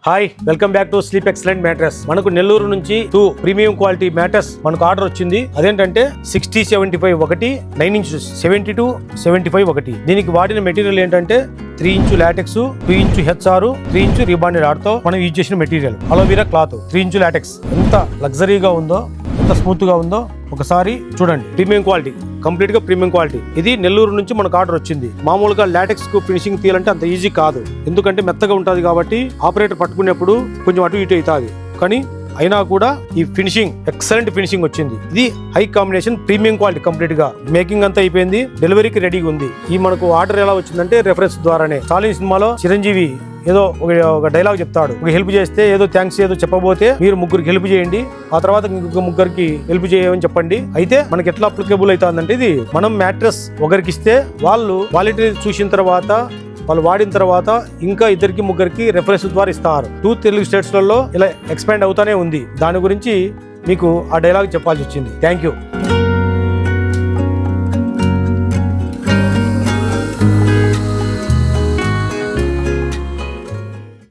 Hi welcome back to sleep excellent mattress. మనకు నెల్లూరు నుంచి 2 premium quality mattress మనకు order వచ్చింది. అదేంటంటే 60-75 ఒకటి, 9 ఇంచెస్ 72-75 ఒకటి. దీనికి వాడిన మెటీరియల్ ఏంటంటే 3 inch latex, 2 inch HR, 3 inch rebonded ఆర్తో మనం యూజ్ చేసిన material. Aloe vera cloth, 3 inch latex. ఎంత లగ్జరీగా ఉందో, ఎంత స్మూత్ గా ఉందో ఒకసారి చూడండి. ప్రీమియం క్వాలిటీ, కంప్లీట్ గా ప్రీమియం క్వాలిటీ. ఇది నెల్లూరు నుంచి మనకు ఆర్డర్ వచ్చింది. మామూలుగా లాటెక్స్ కు ఫినిషింగ్ తీయాలంటే అంత ఈజీ కాదు, ఎందుకంటే మెత్తగా ఉంటది కాబట్టి ఆపరేటర్ పట్టుకునేప్పుడు కొంచెం అటు ఇటు అవుతుంది. కానీ అయినా కూడా ఈ ఫినిషింగ్ ఎక్సలెంట్ ఫినిషింగ్ వచ్చింది. ఇది high combination premium quality. Complete గా మేకింగ్ అంతా అయిపోయింది, డెలివరీకి రెడీగా ఉంది. ఈ మనకు ఆర్డర్ ఎలా వచ్చిందంటే రెఫరెన్స్ ద్వారానే. చాలీన్ సినిమాలో చిరంజీవి ఏదో ఒక డైలాగ్ చెప్తాడు, ఒక హెల్ప్ చేస్తే ఏదో థ్యాంక్స్ ఏదో చెప్పబోతే మీరు ముగ్గురికి హెల్ప్ చేయండి, ఆ తర్వాత ఇంకొక ముగ్గురికి హెల్ప్ చేయమని చెప్పండి. అయితే మనకి ఎట్లా అప్లికేబుల్ అవుతుందంటే, ఇది మనం మ్యాట్రెస్ ఒకరికి ఇస్తే వాళ్ళు క్వాలిటీ చూసిన తర్వాత, వాళ్ళు వాడిన తర్వాత ఇంకా ఇద్దరికి ముగ్గురికి రెఫరెన్స్ ద్వారా ఇస్తారు. 2 తెలుగు స్టేట్స్ లలో ఇలా ఎక్స్పాండ్ అవుతానే ఉంది. దాని గురించి మీకు ఆ డైలాగ్ చెప్పాల్సి వచ్చింది. Thank you.